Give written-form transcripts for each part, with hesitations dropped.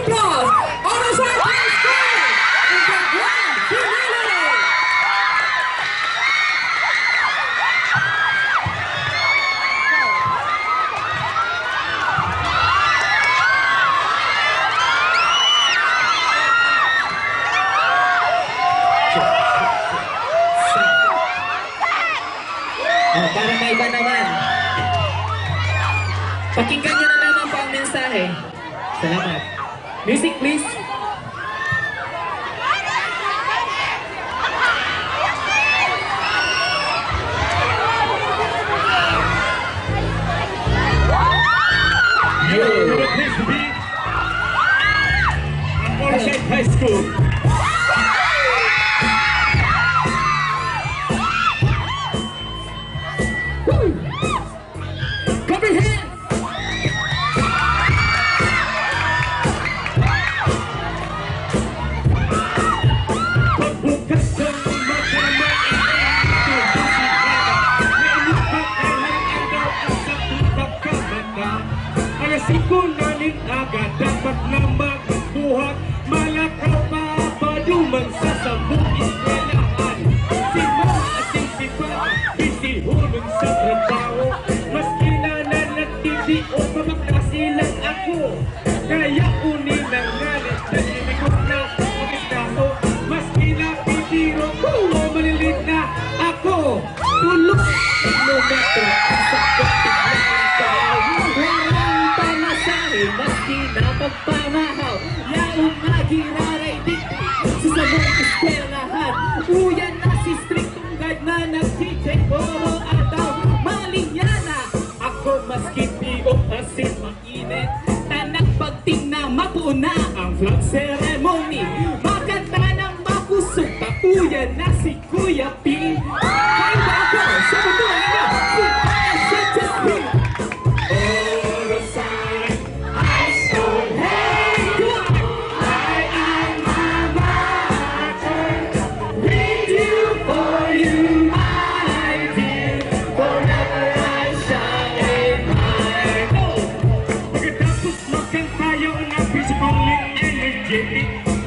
applause. Orisay High School in the grand finale. Para maiba naman. Pakinggan nyo na naman po ang mensahe. Salamat. Music please. You're the place to be at Orisay High School. Clap your hands. Pagbukas ng mata alas 5 na rin agad dapat na magbuhat malakaw papaduman sa sabong eskwelahan si Mama at si Papa isihulong sa trabaho maski na nanatili o pamakasilan ako kaya unin ang ngalit na sinigod na mag-iskaso maski na pitiro ko o malilit na ako tulog kilometro sa kapit Maski na pagpamahaw yaong nagiraray dito sa sabong eskwelahan uyan na si striktong guard na nag-teaching puro ataw malinyana ako maski piok asin mainit tanak pagting na mapuna ang flag ceremony makanta ng mapusok uyan na si Kuya P kaya ba ako sa mundo na si SHSP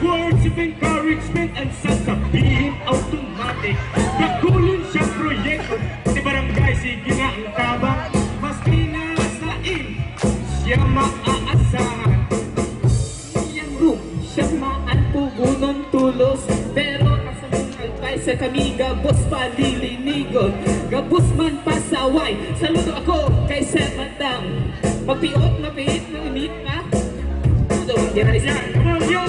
words of encouragement and sasabihin automatic pagkulong siya proyekto si barangay sige nga ang tabang maski na sain siya maaasahan yang room siya maantugunon tulos pero kasamunal tayo sa kami gabos palilinigon gabos man pasaway saludo ako kay Sir Madam magpiot na pihit na unit na yan, come on, yo!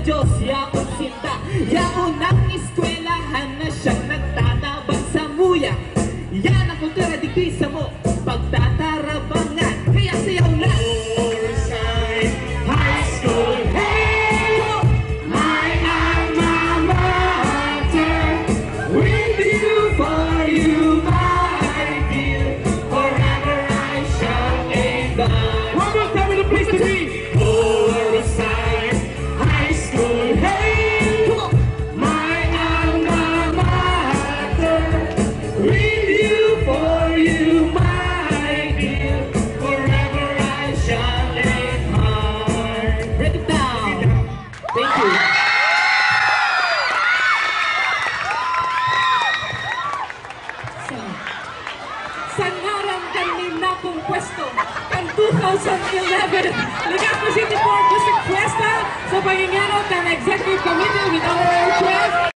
Diyos, yaon sinta, yaon ang eskwelahan na siyang nagtatabang sa muya. Yan ang kultura di bisa mo, pagtatarabangan, kaya sayaw na. Orisay High School, hey! My alma mater, with you, for you, my dear, forever I shall abide. One more time in the place to be. Orisay High School, hey, my alma mater, with you, for you, my dear, forever I shall abide. Break it down. Thank you. Sa ngarang kanina pong pwesto, ang 2011 Legazpi City Board District Fiesta sa pangingaraw ng Executive Committee with Honorary Chair